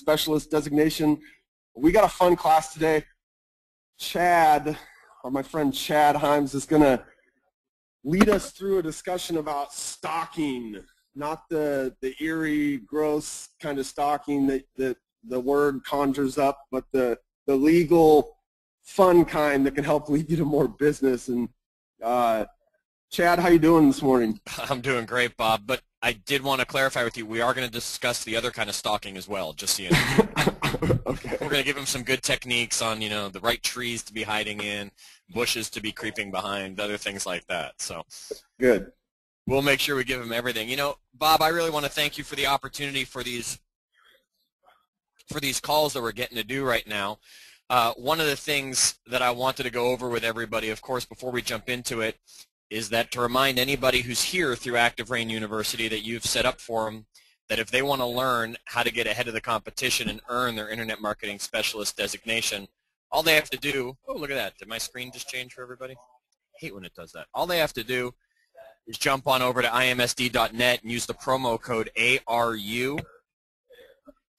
specialist designation. We got a fun class today. Chad, or my friend Chad Himes, is going to lead us through a discussion about stalking, not the eerie, gross kind of stalking that the word conjures up, but the legal, fun kind that can help lead you to more business. And Chad, how you doing this morning? I'm doing great, Bob, but I did want to clarify with you, we are going to discuss the other kind of stalking as well, just so you know. Okay. We're going to give them some good techniques on, the right trees to be hiding in, bushes to be creeping behind, other things like that. So good. We'll make sure we give them everything. Bob, I really want to thank you for the opportunity for these calls that we're getting to do right now. One of the things that I wanted to go over with everybody, of course, before we jump into it, is that to remind anybody who's here through ActiveRain University that you've set up for them, that if they want to learn how to get ahead of the competition and earn their Internet Marketing Specialist designation, all they have to do, oh, look at that. Did my screen just change for everybody? I hate when it does that. All they have to do is jump on over to imsd.net and use the promo code ARU.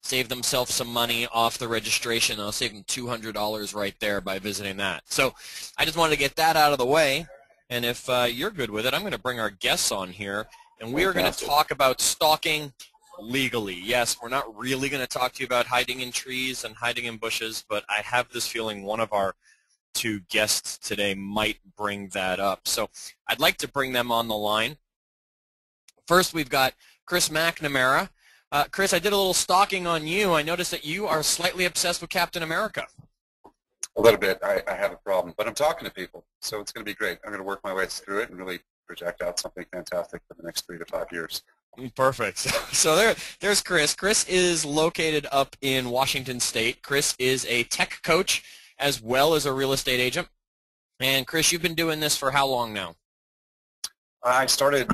Save themselves some money off the registration. I'll save them $200 right there by visiting that. So I just wanted to get that out of the way. And if you're good with it, I'm going to bring our guests on here, and we are going to talk about stalking legally. Yes, we're not really going to talk to you about hiding in trees and hiding in bushes, but I have this feeling one of our two guests today might bring that up. So I'd like to bring them on the line. First, we've got Chris McNamara. Chris, I did a little stalking on you. I noticed that you are slightly obsessed with Captain America. A little bit. I have a problem, but I'm talking to people, so it's going to be great. I'm going to work my way through it and really project out something fantastic for the next 3 to 5 years. Perfect. So there's Chris. Chris is located up in Washington State. Chris is a tech coach as well as a real estate agent. And Chris, you've been doing this for how long now? I started,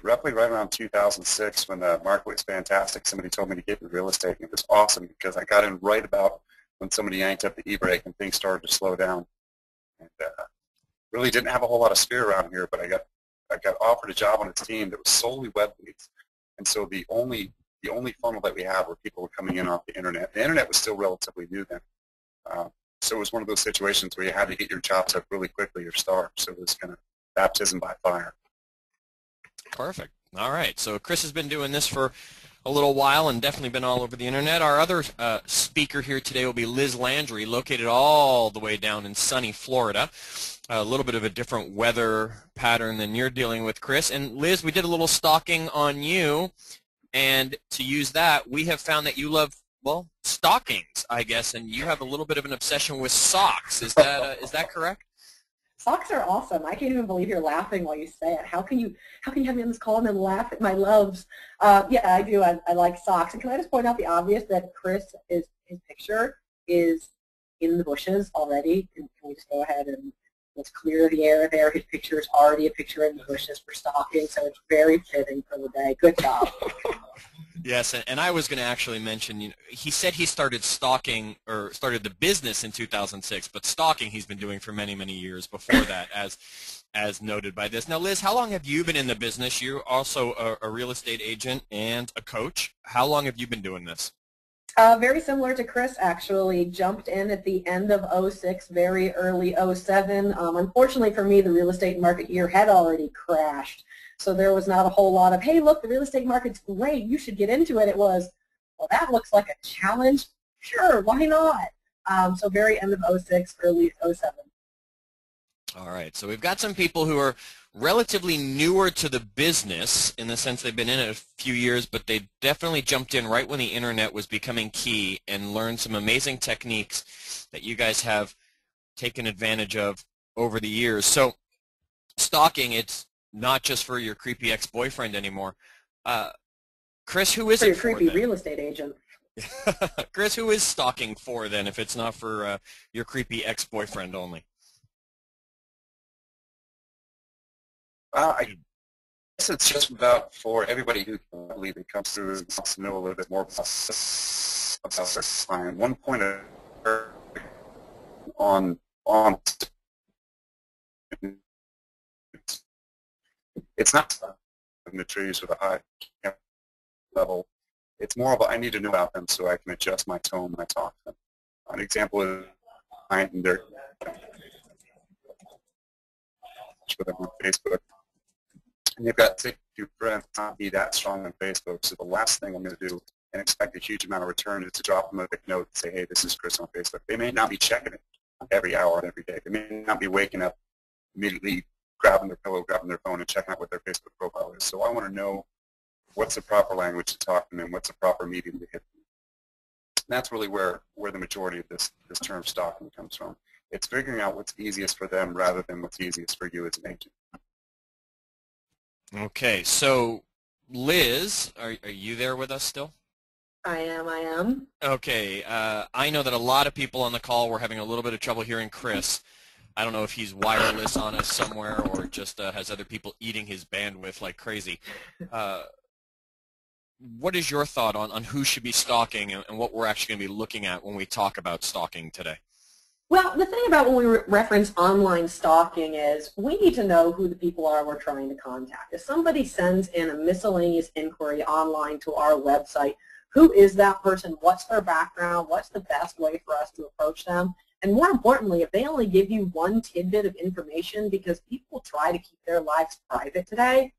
roughly right around 2006 when the market was fantastic. Somebody told me to get into real estate, and it was awesome because I got in right about when somebody yanked up the e-brake and things started to slow down. And really didn't have a whole lot of spirit around here, but I got offered a job on a team that was solely web leads. And so the only funnel that we had were people were coming in off the internet. The internet was still relatively new then. So it was one of those situations where you had to get your chops up really quickly or starve. So it was kind of baptism by fire. Perfect. All right. So Chris has been doing this for a little while and definitely been all over the internet. Our other speaker here today will be Liz Landry, located all the way down in sunny Florida. A little bit of a different weather pattern than you're dealing with, Chris. And Liz, we did a little stalking on you, and to use that, we have found that you love, well, stockings, I guess, and you have a little bit of an obsession with socks. Is that correct? Socks are awesome. I can't even believe you're laughing while you say it. How can you have me on this call and then laugh at my loves? Yeah, I do. I like socks. And can I just point out the obvious that his picture is in the bushes already? Can we just go ahead and let's clear the air there? His picture is already a picture in the bushes for stalking, so it's very fitting for the day. Good job. Yes, and I was going to actually mention, he said he started stalking or started the business in 2006, but stalking he's been doing for many, many years before that, as noted by this. Now, Liz, how long have you been in the business? You're also a real estate agent and a coach. How long have you been doing this? Very similar to Chris, actually. Jumped in at the end of 06, very early 07. Unfortunately for me, the real estate market here had already crashed. So there was not a whole lot of, hey, look, the real estate market's great, you should get into it. It was, well, that looks like a challenge. Sure, why not? So very end of 06, early 07. All right, so we've got some people who are relatively newer to the business in the sense they've been in it a few years, but they definitely jumped in right when the internet was becoming key and learned some amazing techniques that you guys have taken advantage of over the years. So stalking, it's not just for your creepy ex-boyfriend anymore. Chris, who is it for? Your creepy real estate agent. Chris, who is stalking for then if it's not for your creepy ex-boyfriend only? I guess it's just about for everybody who believe it comes through and wants to know a little bit more about this client. One point on it's not in the trees with a high level. It's more of a, I need to know about them so I can adjust my tone when I talk to them. An example is client and their with them on Facebook. And they've got 62 friends, not be that strong on Facebook. So the last thing I'm going to do and expect a huge amount of return is to drop them a quick note and say, hey, this is Chris on Facebook. They may not be checking it every hour, every day. They may not be waking up immediately, grabbing their pillow, grabbing their phone, and checking out what their Facebook profile is. So I want to know what's the proper language to talk to them and what's the proper medium to hit them. And that's really where the majority of this term stalking comes from. It's figuring out what's easiest for them rather than what's easiest for you as an agent. Okay, so Liz, are you there with us still? I am. Okay, I know that a lot of people on the call were having a little bit of trouble hearing Chris. I don't know if he's wireless on us somewhere or just has other people eating his bandwidth like crazy. What is your thought on who should be stalking and what we're actually going to be looking at when we talk about stalking today? Well, the thing about when we reference online stalking is we need to know who the people are we're trying to contact. If somebody sends in a miscellaneous inquiry online to our website, who is that person? What's their background? What's the best way for us to approach them? And more importantly, if they only give you one tidbit of information, because people try to keep their lives private today,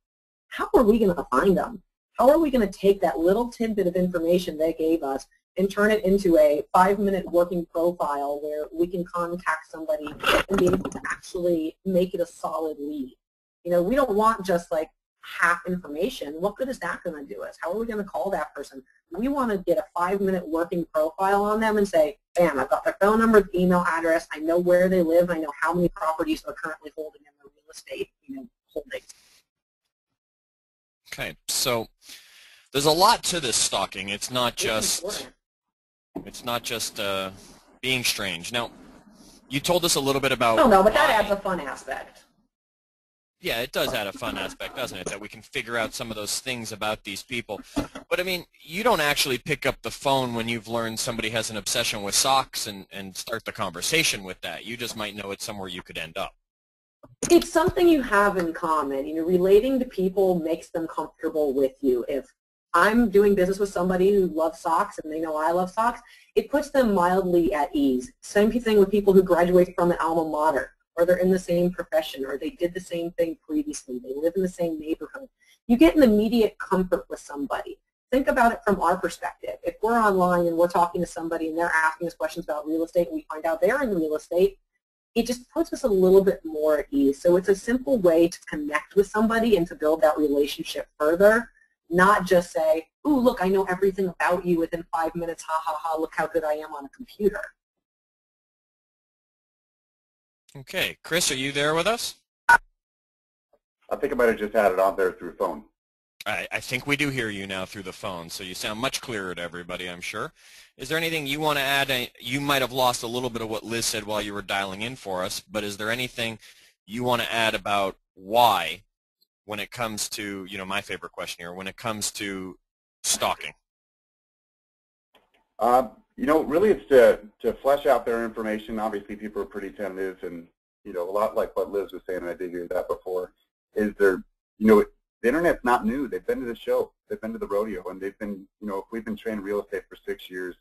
how are we going to find them? How are we going to take that little tidbit of information they gave us and turn it into a 5-minute working profile where we can contact somebody and be able to actually make it a solid lead? You know, we don't want just like half information. What good is that going to do us? How are we going to call that person? We want to get a 5-minute working profile on them and say, bam, I've got their phone number, the email address, I know where they live, I know how many properties they're currently holding in their real estate, holdings. Okay, so there's a lot to this stalking. It's not just being strange. Now, you told us a little bit about. Oh no, but that adds a fun aspect. Yeah, it does add a fun aspect, doesn't it? That we can figure out some of those things about these people. But I mean, you don't actually pick up the phone when you've learned somebody has an obsession with socks and start the conversation with that. You just might know it's somewhere you could end up. It's something you have in common. Relating to people makes them comfortable with you. If I'm doing business with somebody who loves socks and they know I love socks, it puts them mildly at ease. Same thing with people who graduate from an alma mater, or they're in the same profession, or they did the same thing previously, they live in the same neighborhood. You get an immediate comfort with somebody. Think about it from our perspective. If we're online and we're talking to somebody and they're asking us questions about real estate and we find out they're in real estate, it just puts us a little bit more at ease. So it's a simple way to connect with somebody and to build that relationship further, not just say, ooh, look, I know everything about you within 5 minutes, ha, ha, ha, look how good I am on a computer. Okay, Chris, are you there with us? I think I might have just had it on there through phone. I think we do hear you now through the phone, so you sound much clearer to everybody, I'm sure. Is there anything you want to add? You might have lost a little bit of what Liz said while you were dialing in for us, but is there anything you want to add about why, when it comes to, my favorite question here, when it comes to stalking? Really it's to flesh out their information. Obviously, people are pretty tentative, and, a lot like what Liz was saying, and I did hear that before, is the internet's not new. They've been to the show. They've been to the rodeo, and they've been, if we've been trained real estate for 6 years,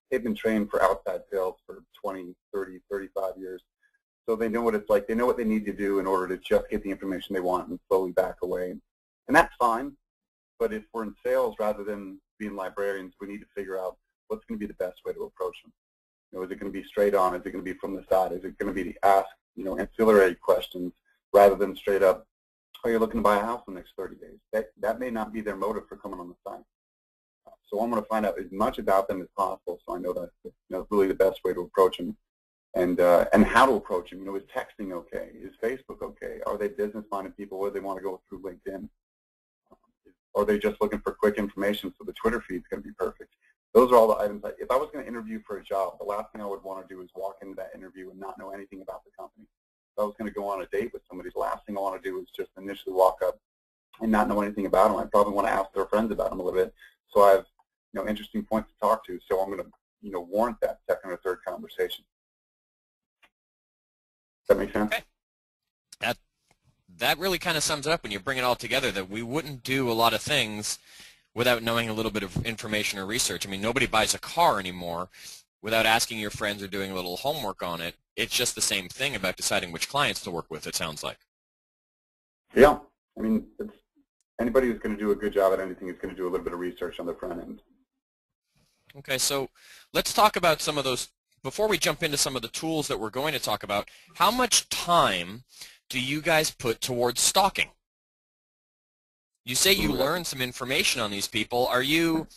they've been trained for outside sales for 20, 30, 35 years. So they know what it's like. They know what they need to do in order to just get the information they want and slowly back away. And that's fine. But if we're in sales rather than being librarians, we need to figure out what's going to be the best way to approach them. Is it going to be straight on? Is it going to be from the side? Is it going to be to ask, ancillary questions rather than straight up, oh, you're looking to buy a house in the next 30 days. That may not be their motive for coming on the site. So I'm going to find out as much about them as possible, so I know that really the best way to approach them, and how to approach them. Is texting okay? Is Facebook okay? Are they business-minded people where they want to go through LinkedIn? Are they just looking for quick information, so the Twitter feed's going to be perfect? Those are all the items. If I was going to interview for a job, the last thing I would want to do is walk into that interview and not know anything about the company. If I was going to go on a date with somebody, the last thing I want to do is just initially walk up and not know anything about them. I probably want to ask their friends about them a little bit, so I have interesting points to talk to. So I'm going to warrant that second or third conversation. Does that make sense? Okay. That really kind of sums it up when you bring it all together, that we wouldn't do a lot of things without knowing a little bit of information or research. I mean, nobody buys a car anymore without asking your friends or doing a little homework on it. It's just the same thing about deciding which clients to work with, it sounds like. Yeah. I mean, anybody who's going to do a good job at anything is going to do a little bit of research on the front end. Okay, so let's talk about some of those. Before we jump into some of the tools that we're going to talk about, how much time do you guys put towards stalking? You say you learn some information on these people. Are you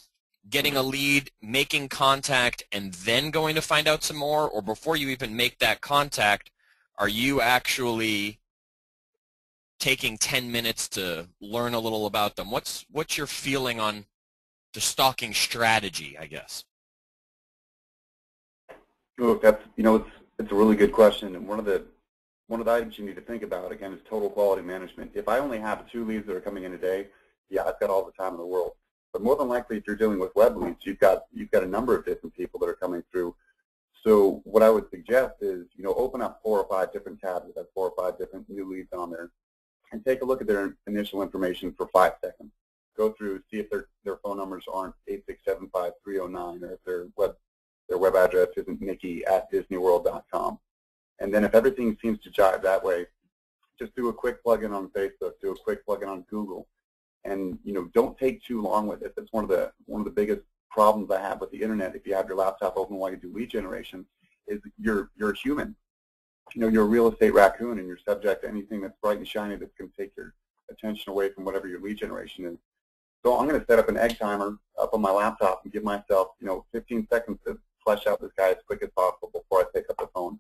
getting a lead, making contact, and then going to find out some more? Or before you even make that contact, are you actually taking 10 minutes to learn a little about them? What's your feeling on the stalking strategy, I guess? Look, that's, it's a really good question, and one of the items you need to think about, again, is total quality management. If I only have 2 leads that are coming in a day, yeah, I've got all the time in the world. But more than likely, if you're dealing with web leads, you've got a number of different people that are coming through. So what I would suggest is, open up 4 or 5 different tabs that have 4 or 5 different new leads on there, and take a look at their initial information for 5 seconds. Go through, see if their phone numbers aren't 8675309, or if their web address isn't nikki@disneyworld.com. And then if everything seems to jive that way, just do a quick plug-in on Facebook, do a quick plug-in on Google, and don't take too long with it. That's one of the biggest problems I have with the internet. If you have your laptop open while you do lead generation, is you're a human. You're a real estate raccoon, and you're subject to anything that's bright and shiny that's going to take your attention away from whatever your lead generation is. So I'm going to set up an egg timer up on my laptop and give myself 15 seconds to flesh out this guy as quick as possible before I pick up the phone,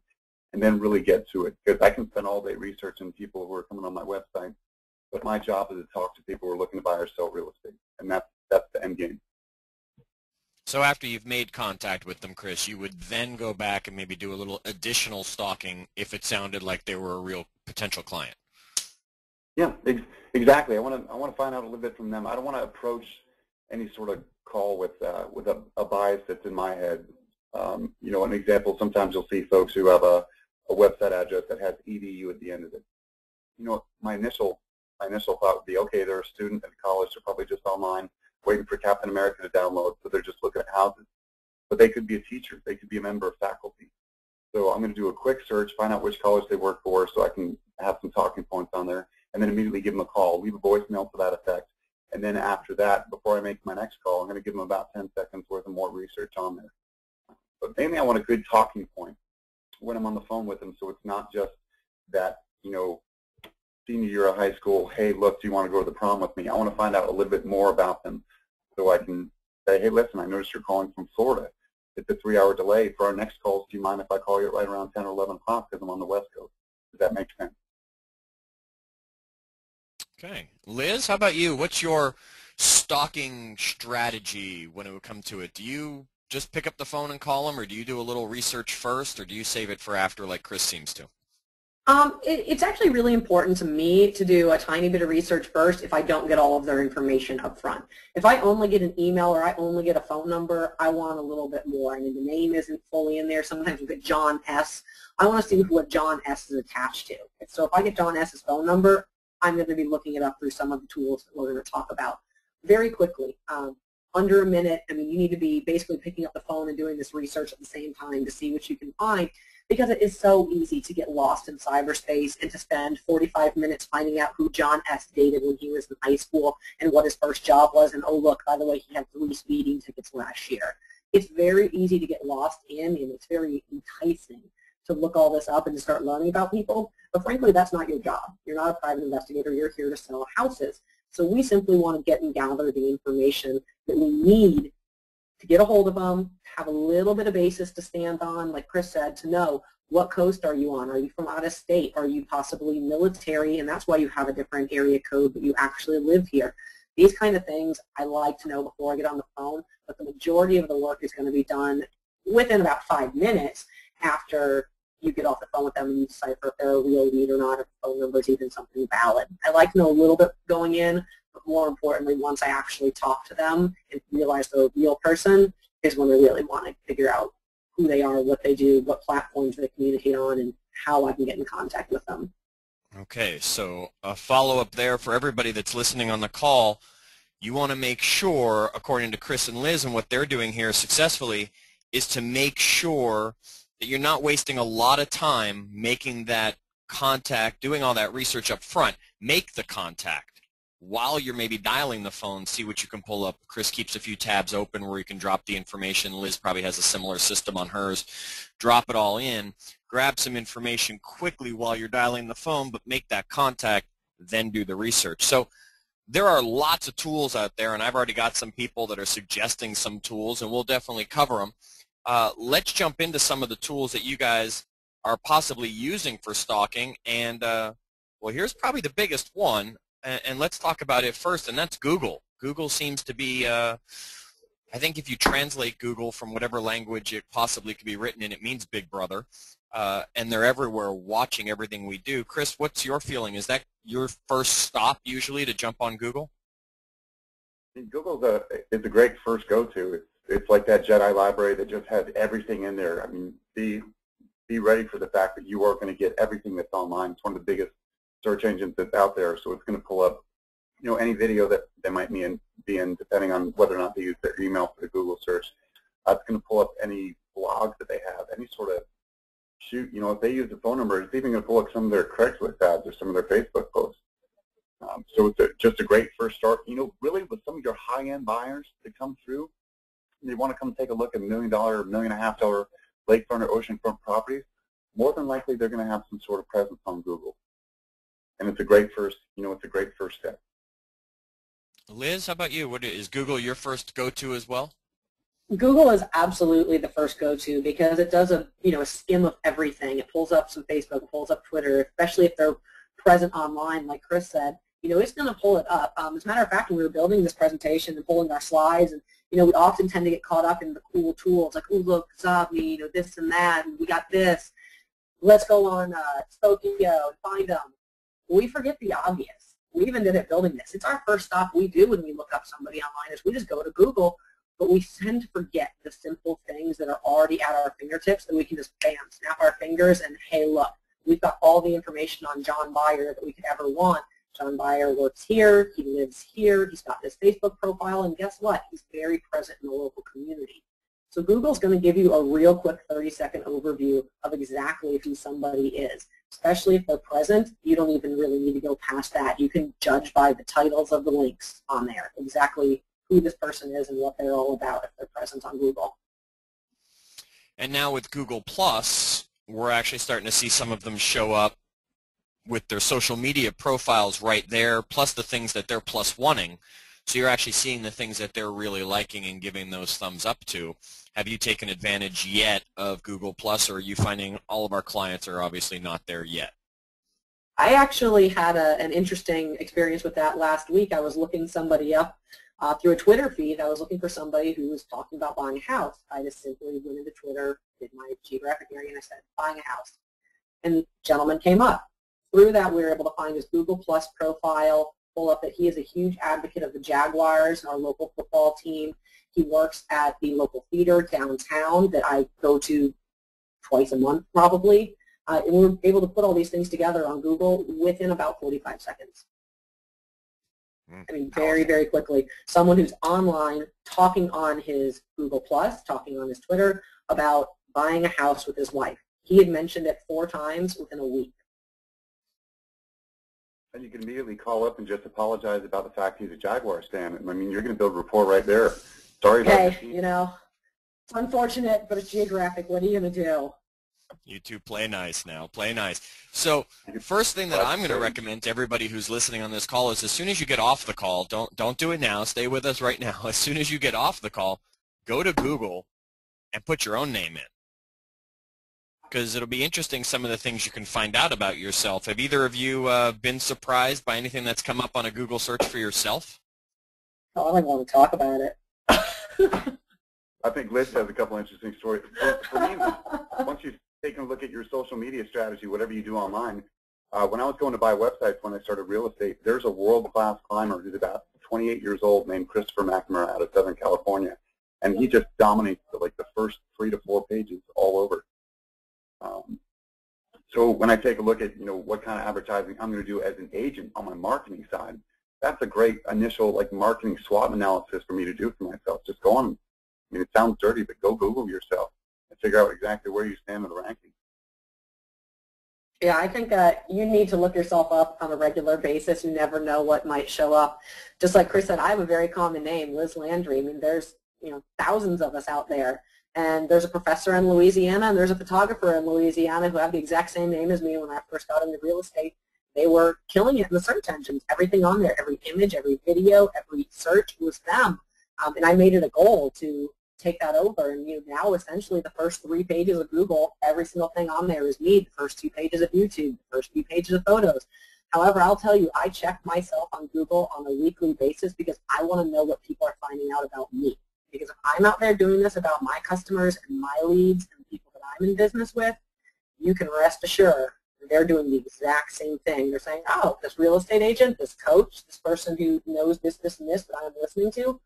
and then really get to it, because I can spend all day researching people who are coming on my website, but my job is to talk to people who are looking to buy or sell real estate, and that's the end game. So after you've made contact with them, Chris, you would then go back and maybe do a little additional stalking if it sounded like they were a real potential client. Yeah, exactly. I want to find out a little bit from them. I don't want to approach any sort of call with a bias that's in my head. An example, sometimes you'll see folks who have a website address that has edu at the end of it. My initial thought would be, okay, they're a student at college, they're probably just online waiting for Captain America to download, so they're just looking at houses. But they could be a teacher, they could be a member of faculty. So I'm going to do a quick search, find out which college they work for, so I can have some talking points on there, and then immediately give them a call, leave a voicemail to that effect. And then after that, before I make my next call, I'm going to give them about 10 seconds worth of more research on there. But mainly I want a good talking point when I'm on the phone with them, so it's not just that, senior year of high school, hey, look, do you want to go to the prom with me? I want to find out a little bit more about them so I can say, hey, listen, I noticed you're calling from Florida. It's a 3-hour delay. For our next calls, do you mind if I call you right around 10 or 11 o'clock because I'm on the West Coast? Does that make sense? Okay. Liz, how about you? What's your stalking strategy when it would come to it? Do you just pick up the phone and call them, or do you do a little research first, or do you save it for after like Chris seems to? It's actually really important to me to do a tiny bit of research first if I don't get all of their information up front. If I only get an email or I only get a phone number, I want a little bit more. I mean, the name isn't fully in there. Sometimes we get John S. I want to see what John S. is attached to. So if I get John S.'s phone number, I'm going to be looking it up through some of the tools that we're going to talk about very quickly. Under a minute, I mean, you need to be basically picking up the phone and doing this research at the same time to see what you can find, because it is so easy to get lost in cyberspace and to spend 45 minutes finding out who John S. dated when he was in high school and what his first job was, and oh look, by the way, he had 3 speeding tickets last year. It's very easy to get lost in, and it's very enticing to look all this up and to start learning about people, but frankly, that's not your job. You're not a private investigator, you're here to sell houses. So we simply want to get and gather the information that we need to get a hold of them, have a little bit of basis to stand on, like Chris said, to know what coast are you on? Are you from out of state? Are you possibly military? And that's why you have a different area code, but you actually live here. These kind of things I like to know before I get on the phone, but the majority of the work is going to be done within about 5 minutes after you get off the phone with them and you decipher if they're a real lead or not, if the phone number is even something valid. I like to know a little bit going in, but more importantly, once I actually talk to them and realize they're a real person is when I really want to figure out who they are, what they do, what platforms they communicate on, and how I can get in contact with them. Okay, so a follow-up there for everybody that's listening on the call. you want to make sure, according to Chris and Liz and what they're doing here successfully, is to make sure that you're not wasting a lot of time making that contact, doing all that research up front. Make the contact. While you're maybe dialing the phone, see what you can pull up. Chris keeps a few tabs open where you can drop the information. Liz probably has a similar system on hers. Drop it all in. Grab some information quickly while you're dialing the phone, but make that contact, then do the research. So there are lots of tools out there, and I've already got some people that are suggesting some tools, and we'll definitely cover them. Let's jump into some of the tools that you guys are possibly using for stalking. And, well, here's probably the biggest one. And let's talk about it first, and that's Google. Google seems to be, I think if you translate Google from whatever language it possibly could be written in, it means Big Brother, and they're everywhere watching everything we do. Chris, what's your feeling? Is that your first stop usually to jump on Google? Google is a great first go-to. It's like that Jedi library that just has everything in there. I mean, be ready for the fact that you are going to get everything that's online. It's one of the biggest search engines that's out there, so it's going to pull up, any video that they might be in, depending on whether or not they use their email for the Google search. It's going to pull up any blogs that they have, any sort of shoot. If they use a phone number, it's even going to pull up some of their Craigslist ads or some of their Facebook posts. So it's just a great first start. Really with some of your high-end buyers that come through, they want to come take a look at $1 million, $1.5 million lakefront or oceanfront properties. More than likely, they're going to have some sort of presence on Google. And it's a great first, it's a great first step. Liz, how about you? What is Google your first go-to as well? Google is absolutely the first go-to because it does a skim of everything. It pulls up some Facebook, it pulls up Twitter, especially if they're present online, like Chris said. It's going to pull it up. As a matter of fact, when we were building this presentation and pulling our slides, and we often tend to get caught up in the cool tools like, oh look, Zavi, this and that, and we got this. Let's go on Stalking and find them. We forget the obvious. We even did it building this. It's our first stop we do when we look up somebody online is we just go to Google, but we tend to forget the simple things that are already at our fingertips that we can just, bam, snap our fingers and, hey, look, we've got all the information on John Byer that we could ever want. John Byer works here. He lives here. He's got this Facebook profile, and guess what? He's very present in the local community. So Google's going to give you a real quick 30-second overview of exactly who somebody is. Especially if they're present, you don't even really need to go past that. You can judge by the titles of the links on there exactly who this person is and what they're all about if they're present on Google. And now with Google+, we're actually starting to see some of them show up with their social media profiles right there, plus the things that they're +1ing. So you're actually seeing the things that they're really liking and giving those thumbs up to. Have you taken advantage yet of Google+, or are you finding all of our clients are obviously not there yet? I actually had an interesting experience with that last week. I was looking somebody up through a Twitter feed. I was looking for somebody who was talking about buying a house. I just simply went into Twitter, did my geographic area, and I said, buying a house. And the gentleman came up. Through that, we were able to find his Google+ profile, pull up that he is a huge advocate of the Jaguars, our local football team. He works at the local theater downtown that I go to twice a month probably. And we were able to put all these things together on Google within about 45 seconds. I mean, very, very quickly. Someone who's online talking on his Google+, talking on his Twitter about buying a house with his wife. He had mentioned it 4 times within a week. And you can immediately call up and just apologize about the fact he's a Jaguars fan. I mean, you're going to build rapport right there. Sorry about that. Hey, it's unfortunate, but it's geographic. What are you going to do? You two play nice now. Play nice. So first thing that I'm going to recommend to everybody who's listening on this call is as soon as you get off the call, don't do it now. Stay with us right now. As soon as you get off the call, go to Google and put your own name in. Because it'll be interesting some of the things you can find out about yourself. Have either of you been surprised by anything that's come up on a Google search for yourself? Oh, I don't want to talk about it. I think Liz has a couple interesting stories. For me, once you've taken a look at your social media strategy, whatever you do online, when I was going to buy websites when I started real estate, there's a world-class climber who's about 28 years old named Christopher McNamara out of Southern California. And he just dominates like the first 3 to 4 pages all over. So when I take a look at what kind of advertising I'm going to do as an agent on my marketing side, that's a great initial like marketing SWOT analysis for me to do for myself. Just go on. I mean, it sounds dirty, but go Google yourself and figure out exactly where you stand in the ranking. Yeah, I think you need to look yourself up on a regular basis. You never know what might show up. Just like Chris said, I have a very common name, Liz Landry. I mean, there's thousands of us out there. And there's a professor in Louisiana and there's a photographer in Louisiana who have the exact same name as me when I first got into real estate. They were killing it in the search engines. Everything on there, every image, every video, every search was them. And I made it a goal to take that over. And now essentially the first 3 pages of Google, every single thing on there is me. The first 2 pages of YouTube, the first few pages of photos. However, I'll tell you, I check myself on Google on a weekly basis because I want to know what people are finding out about me. Because if I'm out there doing this about my customers and my leads and the people that I'm in business with, you can rest assured they're doing the exact same thing. They're saying, oh, this real estate agent, this coach, this person who knows this, this, and this that I'm listening to,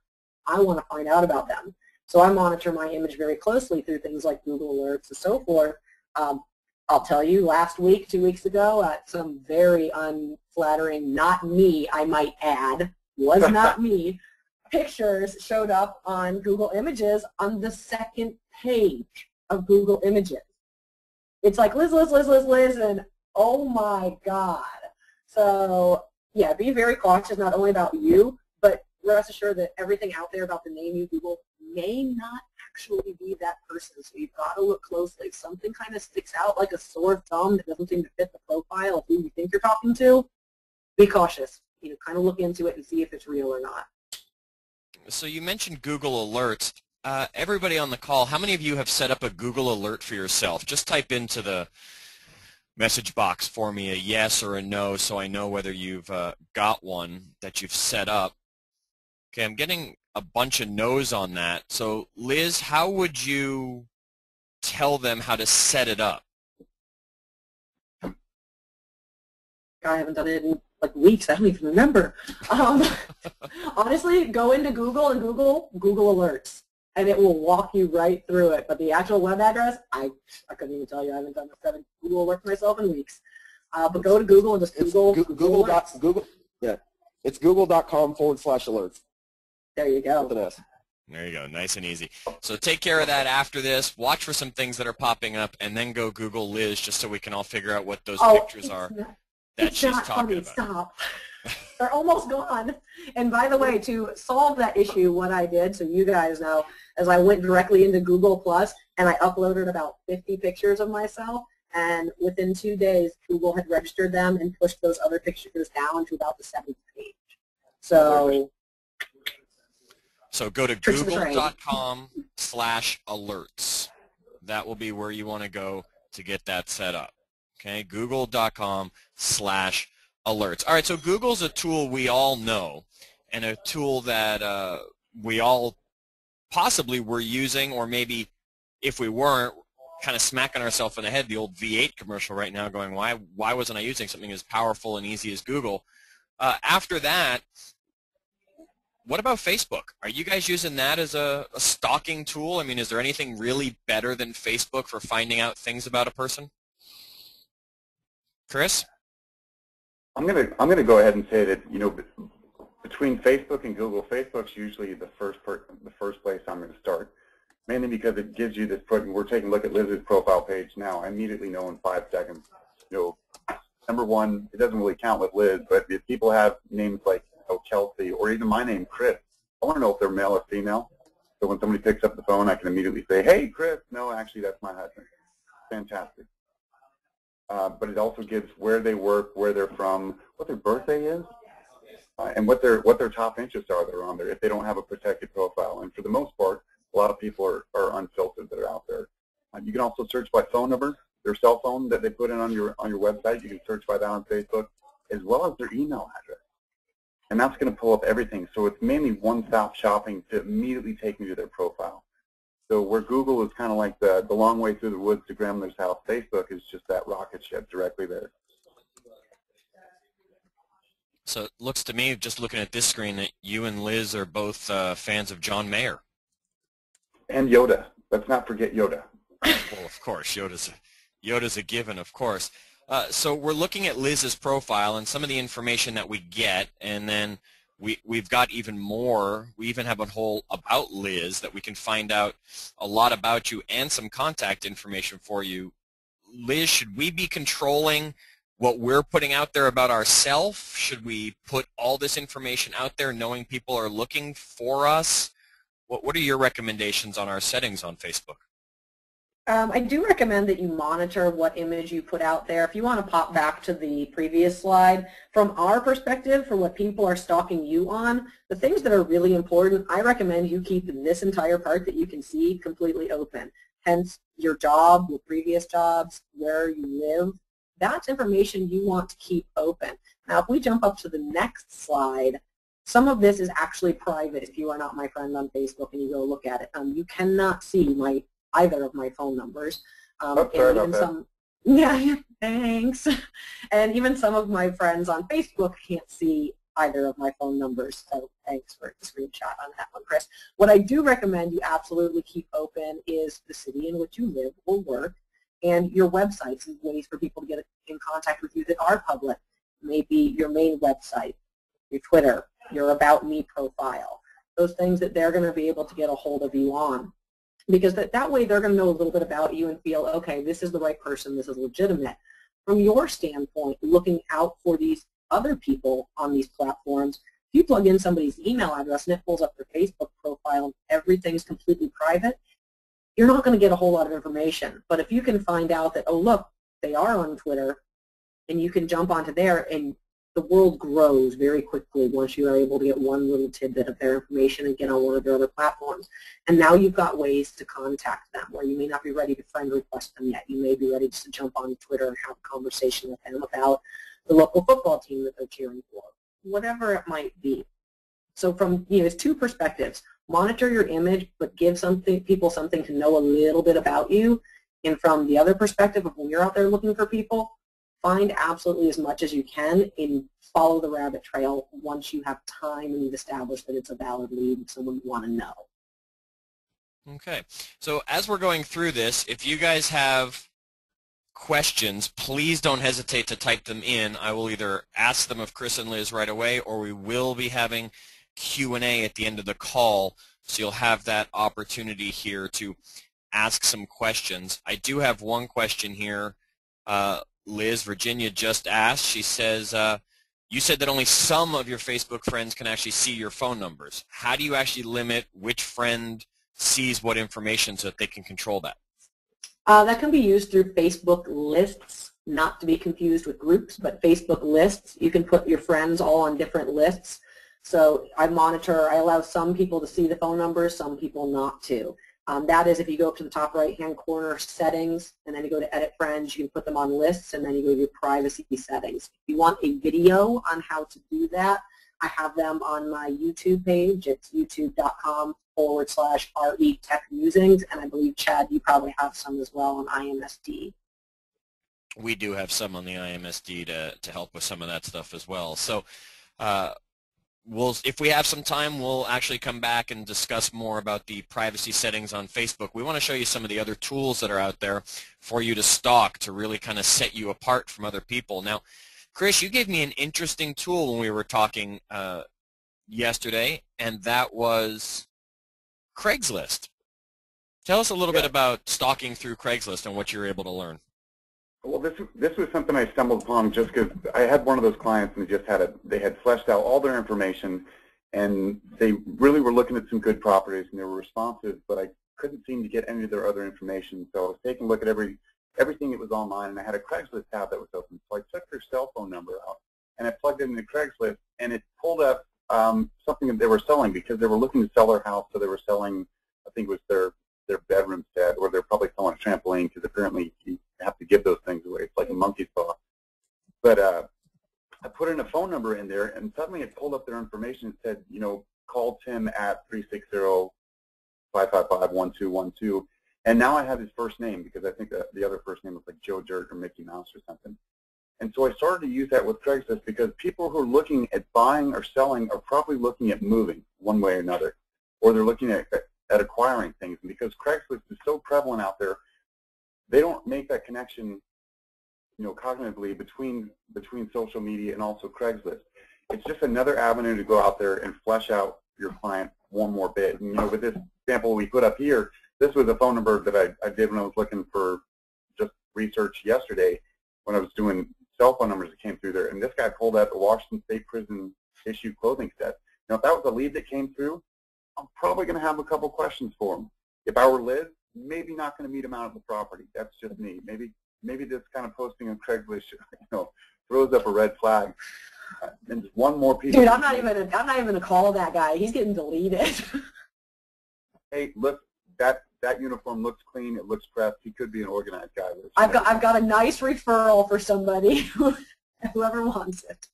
I want to find out about them. So I monitor my image very closely through things like Google Alerts and so forth. I'll tell you, last week, 2 weeks ago, some very unflattering, not me, I might add, was not me, pictures showed up on Google Images on the 2nd page of Google Images. It's like Liz, Liz, Liz, Liz, Liz, and oh my God. So yeah, be very cautious not only about you, but rest assured that everything out there about the name you Google may not actually be that person. So you've got to look closely. If something kind of sticks out like a sore thumb that doesn't seem to fit the profile of who you think you're talking to, be cautious. Kind of look into it and see if it's real or not. So you mentioned Google Alerts. Everybody on the call, how many of you have set up a Google Alert for yourself? Just type into the message box for me a yes or a no so I know whether you've got one that you've set up. Okay, I'm getting a bunch of no's on that. So Liz, how would you tell them how to set it up? I haven't done it in like weeks. I don't even remember. Honestly, go into Google and Google Alerts, and it will walk you right through it. But the actual web address, I couldn't even tell you. I haven't done a 7 Google Alert for myself in weeks. But go to Google and just Google Google. Yeah, it's google.com/alerts. There you go. There you go. Nice and easy. So take care of that after this. Watch for some things that are popping up, and then go Google Liz just so we can all figure out what those pictures are that she's talking about. Stop. They're almost gone. And by the way, to solve that issue, what I did, so you guys know, is I went directly into Google Plus and I uploaded about 50 pictures of myself, and within 2 days, Google had registered them and pushed those other pictures down to about the 7th page. So go to google.com/alerts. That will be where you want to go to get that set up. Okay, google.com/alerts. All right, so Google's a tool we all know, and a tool that we all possibly were using, or maybe if we weren't, kind of smacking ourselves in the head, the old V8 commercial right now, going, why wasn't I using something as powerful and easy as Google? After that, what about Facebook? Are you guys using that as a stalking tool? I mean, is there anything really better than Facebook for finding out things about a person? Chris? I'm gonna go ahead and say that between Facebook and Google, Facebook's usually the first place I'm going to start, mainly because it gives you this footing. We're taking a look at Liz's profile page now. I immediately know in 5 seconds. Number one, it doesn't really count with Liz, but if people have names like Kelsey or even my name, Chris, I want to know if they're male or female. So when somebody picks up the phone, I can immediately say, "Hey, Chris." No, actually, that's my husband. Fantastic. But it also gives where they work, where they're from, what their birthday is, and what their top interests are that are on there if they don't have a protected profile. And for the most part, a lot of people are unfiltered that are out there. You can also search by phone number, their cell phone that they put in on your website. You can search by that on Facebook, as well as their email address. And that's going to pull up everything. So it's mainly one-stop shopping to immediately take me to their profile. So where Google is kind of like the long way through the woods to grandmother's house, Facebook is just that rocket ship directly there. So it looks to me, just looking at this screen, that you and Liz are both fans of John Mayer. And Yoda. Let's not forget Yoda. Well, of course, Yoda's a given, of course. So we're looking at Liz's profile and some of the information that we get, and then we've got even more. We even have a whole about Liz that we can find out a lot about you and some contact information for you. Liz, should we be controlling what we're putting out there about ourselves? Should we put all this information out there knowing people are looking for us? What are your recommendations on our settings on Facebook? I do recommend that you monitor what image you put out there. If you want to pop back to the previous slide, from our perspective, for what people are stalking you on, the things that are really important, I recommend you keep this entire part that you can see completely open. Hence, your job, your previous jobs, where you live. That's information you want to keep open. Now, if we jump up to the next slide, some of this is actually private if you are not my friend on Facebook and you go look at it. You cannot see either of my phone numbers. Sorry about that. Yeah, thanks. And even some of my friends on Facebook can't see either of my phone numbers, so thanks for the screenshot on that one, Chris. What I do recommend you absolutely keep open is the city in which you live or work, and your websites and ways for people to get in contact with you that are public. Maybe your main website, your Twitter, your About Me profile, those things that they're going to be able to get a hold of you on. Because that way they're going to know a little bit about you and feel, okay, this is the right person, this is legitimate. From your standpoint, looking out for these other people on these platforms, if you plug in somebody's email address and it pulls up their Facebook profile and everything's completely private, you're not going to get a whole lot of information. But if you can find out that, oh, look, they are on Twitter, and you can jump onto there, and the world grows very quickly once you are able to get one little tidbit of their information and get on one of their other platforms. And now you've got ways to contact them where you may not be ready to friend request them yet. You may be ready just to jump on Twitter and have a conversation with them about the local football team that they're cheering for, whatever it might be. So from, it's two perspectives. Monitor your image, but give people something to know a little bit about you. And from the other perspective of when you're out there looking for people, find absolutely as much as you can and follow the rabbit trail once you have time and you've established that it's a valid lead and someone you want to know. Okay. So as we're going through this, if you guys have questions, please don't hesitate to type them in. I will either ask them of Chris and Liz right away, or we will be having Q&A at the end of the call, so you'll have that opportunity here to ask some questions. I do have one question here. Liz, Virginia just asked, she says, you said that only some of your Facebook friends can actually see your phone numbers. How do you actually limit which friend sees what information so that they can control that? That can be used through Facebook lists, not to be confused with groups, but Facebook lists. You can put your friends all on different lists. So I allow some people to see the phone numbers, some people not to. That is, if you go up to the top right-hand corner, settings, and then you go to edit friends, you can put them on lists, and then you go to your privacy settings. If you want a video on how to do that, I have them on my YouTube page. It's youtube.com/RE-Tech-Musings, and I believe, Chad, you probably have some as well on IMSD. We do have some on the IMSD to help with some of that stuff as well. So if we have some time, we'll actually come back and discuss more about the privacy settings on Facebook. We want to show you some of the other tools that are out there for you to stalk to really kind of set you apart from other people. Now, Chris, you gave me an interesting tool when we were talking yesterday, and that was Craigslist. Tell us a little bit about stalking through Craigslist and what you were able to learn. Well, this was something I stumbled upon just because I had one of those clients and they had fleshed out all their information, and they really were looking at some good properties and they were responsive, but I couldn't seem to get any of their other information. So I was taking a look at everything that was online, and I had a Craigslist tab that was open. So I took their cell phone number out and I plugged it into Craigslist, and it pulled up something that they were selling because they were looking to sell their house. So they were selling, I think it was their bedroom set, or they're probably selling a trampoline because apparently you have to give those things away. It's like a monkey's paw. But I put in a phone number in there, and suddenly it pulled up their information and said, call Tim at 360-555-1212. And now I have his first name because I think that the other first name was like Joe Dirt or Mickey Mouse or something. And so I started to use that with Craigslist because people who are looking at buying or selling are probably looking at moving one way or another, or they're looking at acquiring things. And because Craigslist is so prevalent out there, they don't make that connection cognitively between social media and also Craigslist. It's just another avenue to go out there and flesh out your client one more bit. And, with this example we put up here, this was a phone number that I did when I was looking for just research yesterday when I was doing cell phone numbers that came through there. And this guy pulled out the Washington State Prison issue clothing set. Now, if that was a lead that came through, I'm probably going to have a couple questions for him. If I were Liz, maybe not going to meet him out at the property. That's just me. Maybe this kind of posting on Craigslist, throws up a red flag. And just one more piece. Dude, I'm not even gonna call that guy. He's getting deleted. Hey, look, that uniform looks clean. It looks pressed. He could be an organized guy. I've got a nice referral for somebody, whoever wants it.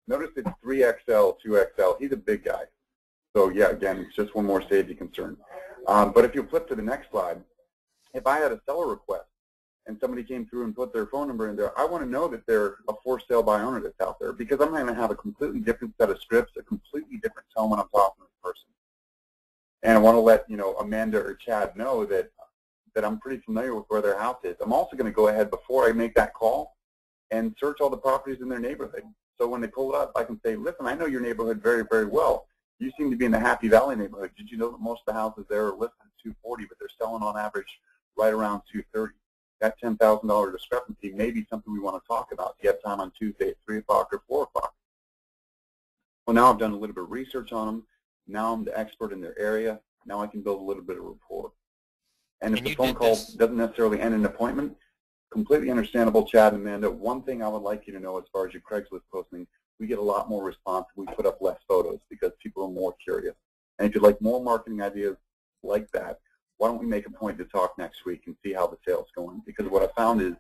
Notice it's 3XL, 2XL. He's a big guy. So yeah, again, it's just one more safety concern. But if you flip to the next slide, if I had a seller request and somebody came through and put their phone number in there, I want to know that they're a for sale by owner that's out there, because I'm going to have a completely different set of scripts, a completely different tone when I'm talking to the person. And I want to let Amanda or Chad know that I'm pretty familiar with where their house is. I'm also going to go ahead before I make that call and search all the properties in their neighborhood. So when they pull it up, I can say, listen, I know your neighborhood very, very well. You seem to be in the Happy Valley neighborhood. Did you know that most of the houses there are listed at $240, but they're selling on average right around $230? That $10,000 discrepancy may be something we want to talk about. Do you have time on Tuesday at 3 o'clock or 4 o'clock? Well, now I've done a little bit of research on them. Now I'm the expert in their area. Now I can build a little bit of rapport. And if the phone call doesn't necessarily end an appointment, completely understandable, Chad and Amanda. One thing I would like you to know as far as your Craigslist posting, we get a lot more response if we put up less photos because people are more curious. And if you'd like more marketing ideas like that, why don't we make a point to talk next week and see how the sale's going? Because what I found is,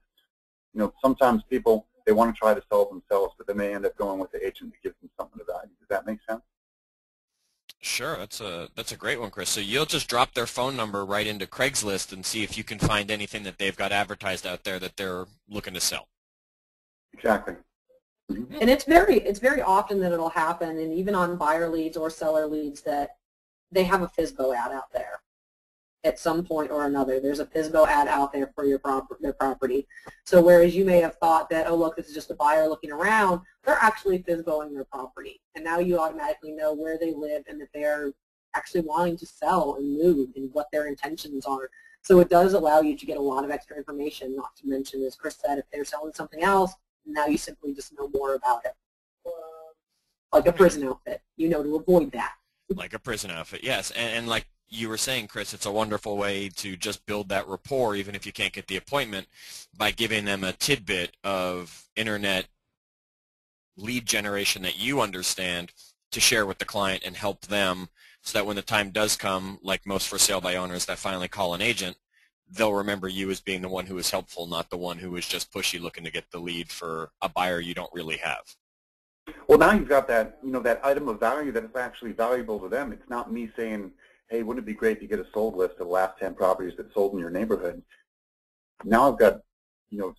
sometimes people, they want to try to sell themselves, but they may end up going with the agent that gives them something of value. Does that make sense? Sure, that's a great one, Chris. So you'll just drop their phone number right into Craigslist and see if you can find anything that they've got advertised out there that they're looking to sell. Exactly. And it's very often that it'll happen, and even on buyer leads or seller leads, that they have a FSBO ad out there. At some point or another, there's a FSBO ad out there for their property. So whereas you may have thought that, oh look, this is just a buyer looking around, they're actually FSBOing their property. And now you automatically know where they live and that they're actually wanting to sell and move and what their intentions are. So it does allow you to get a lot of extra information, not to mention, as Chris said, if they're selling something else, now you simply just know more about it. Like a prison outfit, to avoid that. Like a prison outfit, yes. And like you were saying, Chris, it's a wonderful way to just build that rapport, even if you can't get the appointment, by giving them a tidbit of internet lead generation that you understand to share with the client and help them, so that when the time does come, like most for sale by owners that finally call an agent, they'll remember you as being the one who was helpful, not the one who was just pushy looking to get the lead for a buyer you don't really have. Well, now you've got that, that item of value that is actually valuable to them. It's not me saying, hey, wouldn't it be great to get a sold list of the last 10 properties that sold in your neighborhood? Now I've got,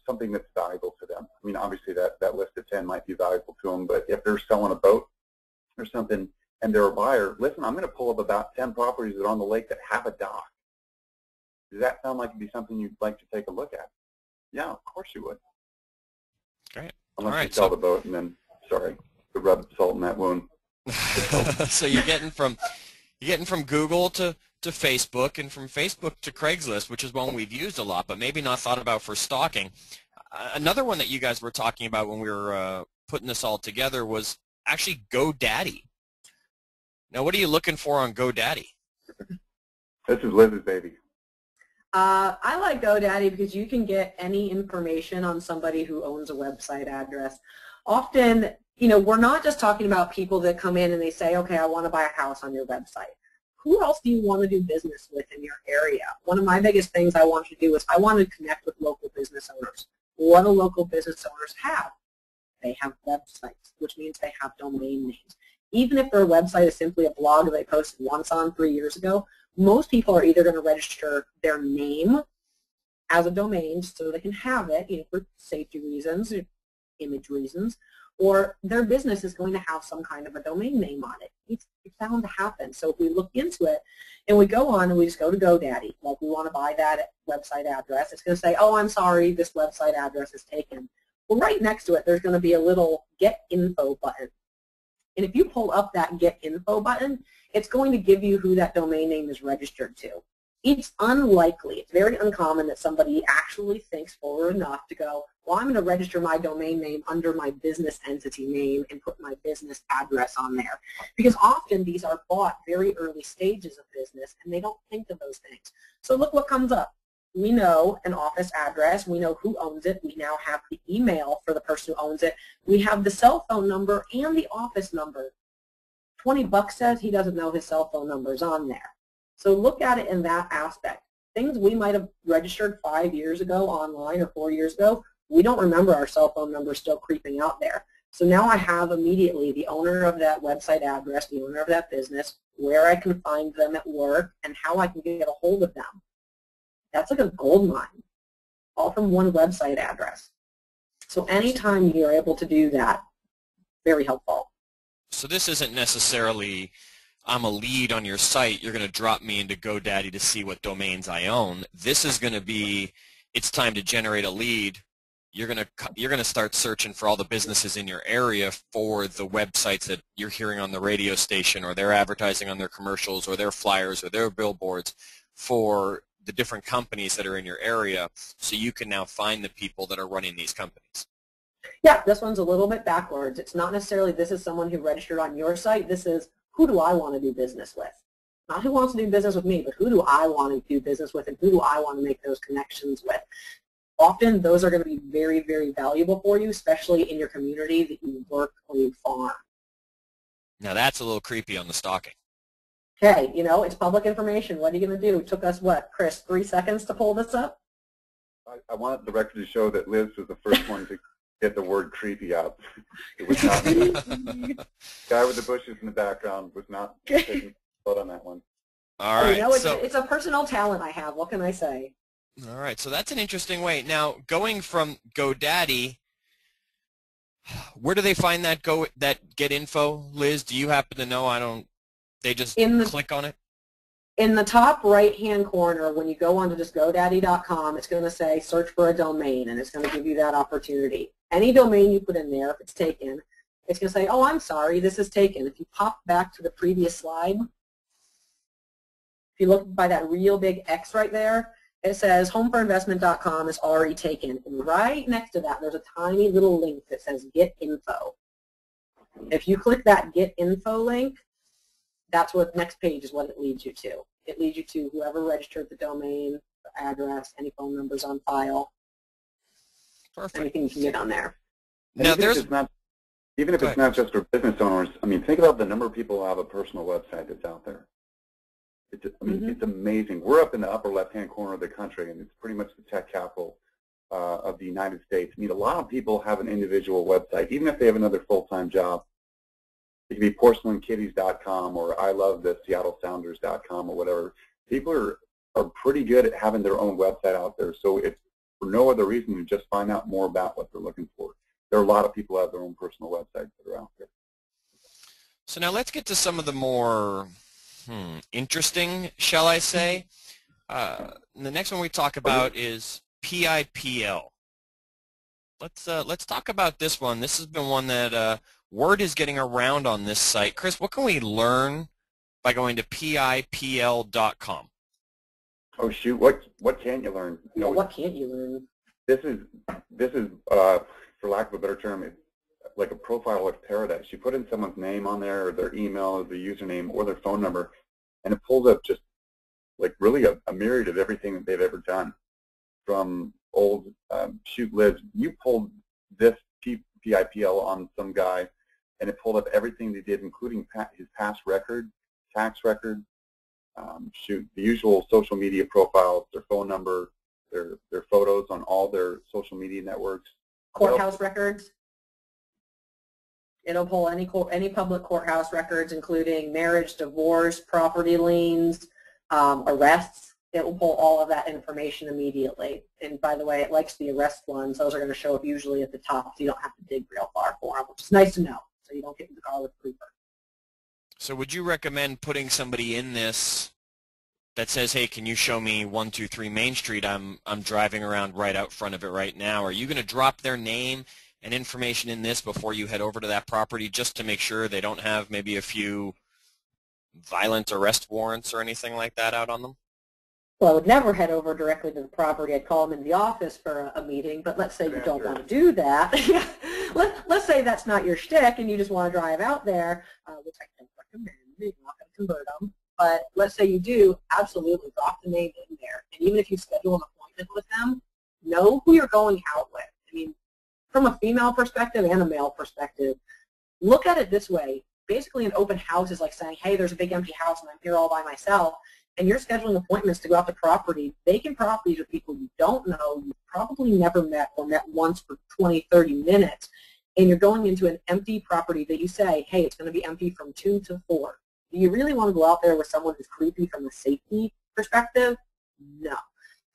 something that's valuable to them. I mean, obviously that list of 10 might be valuable to them, but if they're selling a boat or something and they're a buyer, listen, I'm going to pull up about 10 properties that are on the lake that have a dock. Does that sound like it'd be something you'd like to take a look at? Yeah, of course you would. Great. Unless you sell the boat and then, sorry, to rub salt in that wound. So you're getting from Google to Facebook, and from Facebook to Craigslist, which is one we've used a lot, but maybe not thought about for stalking. Another one that you guys were talking about when we were putting this all together was actually GoDaddy. Now, what are you looking for on GoDaddy? This is Liz's baby. I like GoDaddy because you can get any information on somebody who owns a website address. Often, we're not just talking about people that come in and they say, okay, I want to buy a house on your website. Who else do you want to do business with in your area? One of my biggest things I want to do is I want to connect with local business owners. What do local business owners have? They have websites, which means they have domain names. Even if their website is simply a blog that they posted once on 3 years ago, most people are either going to register their name as a domain so they can have it, for safety reasons, image reasons, or their business is going to have some kind of a domain name on it. It's bound to happen. So if we look into it and we go on and we just go to GoDaddy, like we want to buy that website address. It's going to say, oh, I'm sorry, this website address is taken. Well, right next to it, there's going to be a little Get Info button. And if you pull up that Get Info button, it's going to give you who that domain name is registered to. It's unlikely, it's very uncommon that somebody actually thinks forward enough to go, well, I'm going to register my domain name under my business entity name and put my business address on there. Because often these are bought very early stages of business and they don't think of those things. So look what comes up. We know an office address, we know who owns it, we now have the email for the person who owns it, we have the cell phone number and the office number. $20 says he doesn't know his cell phone number is on there. So look at it in that aspect. Things we might have registered 5 years ago online or 4 years ago, we don't remember our cell phone number still creeping out there. So now I have immediately the owner of that website address, the owner of that business, where I can find them at work, and how I can get a hold of them. That's like a gold mine, all from one website address. So anytime you're able to do that, very helpful. So this isn't necessarily, I'm a lead on your site, you're going to drop me into GoDaddy to see what domains I own. This is going to be, it's time to generate a lead. You're going to start searching for all the businesses in your area for the websites that you're hearing on the radio station, or they're advertising on their commercials or their flyers or their billboards for the different companies that are in your area, so you can now find the people that are running these companies. Yeah, this one's a little bit backwards. It's not necessarily this is someone who registered on your site. This is who do I want to do business with? Not who wants to do business with me, but who do I want to do business with and who do I want to make those connections with? Often those are going to be very, very valuable for you, especially in your community that you work or you farm. Now that's a little creepy on the stalking. Okay, you know, it's public information. What are you going to do? It took us, what, Chris, 3 seconds to pull this up? I wanted the record to show that Liz was the first one to get the word creepy out. It was not me. The guy with the bushes in the background was not taking foot on that one. All right. You know, it's a personal talent I have. What can I say? All right, so that's an interesting way. Now, going from GoDaddy, where do they find that Get Info, Liz? Do you happen to know? They just click on it? In the top right-hand corner, when you go onto just GoDaddy.com, it's going to say search for a domain, and it's going to give you that opportunity. Any domain you put in there, if it's taken, it's going to say, oh, I'm sorry, this is taken. If you pop back to the previous slide, if you look by that real big X right there, it says homeforinvestment.com is already taken. And right next to that, there's a tiny little link that says Get Info. If you click that Get Info link, that's what next page is what it leads you to. It leads you to whoever registered the domain, the address, any phone numbers on file. Perfect. Anything you can get on there. Now, even if it's not just for business owners, I mean, think about the number of people who have a personal website that's out there. It's amazing. We're up in the upper left-hand corner of the country, and it's pretty much the tech capital of the United States. I mean, a lot of people have an individual website, even if they have another full-time job. It could be porcelankitties.com or ilovetheseattlesounders.com or whatever. People are pretty good at having their own website out there. So if for no other reason than just find out more about what they're looking for. There are a lot of people who have their own personal websites that are out there. So now let's get to some of the more interesting, shall I say. The next one we talk about is Pipl. Let's talk about this one. This has been one that word is getting around on this site. Chris, what can we learn by going to pipl.com? Oh shoot! What can't you learn? Yeah, what can't you learn? This is for lack of a better term, it's like a profile of paradise. You put in someone's name on there, or their email, or the username, or their phone number, and it pulls up just like really a myriad of everything that they've ever done. From old shoot, Liz, you pulled this Pipl on some guy, and it pulled up everything they did, including his past record, tax record. Shoot, the usual social media profiles, their phone number, their photos on all their social media networks. Courthouse records. It'll pull any public courthouse records, including marriage, divorce, property liens, arrests. It will pull all of that information immediately. And by the way, it likes the arrest ones. Those are going to show up usually at the top, so you don't have to dig real far for them, which is nice to know, so you don't get in the car with a creeper. So would you recommend putting somebody in this that says, hey, can you show me 123 Main Street? I'm driving around right out front of it right now. Are you going to drop their name and information in this before you head over to that property just to make sure they don't have maybe a few violent arrest warrants or anything like that out on them? Well, I would never head over directly to the property. I'd call them in the office for a meeting, but let's say you don't want to do that. Let's say that's not your shtick and you just want to drive out there, which I can recommend. You're not going to convert them. But let's say you do, absolutely drop the name in there. And even if you schedule an appointment with them, know who you're going out with. I mean, from a female perspective and a male perspective, look at it this way. Basically, an open house is like saying, hey, there's a big empty house and I'm here all by myself, and you're scheduling appointments to go out to property. Vacant properties are people you don't know, you've probably never met or met once for 20, 30 minutes, and you're going into an empty property that you say, hey, it's going to be empty from 2 to 4. Do you really want to go out there with someone who's creepy from a safety perspective? No.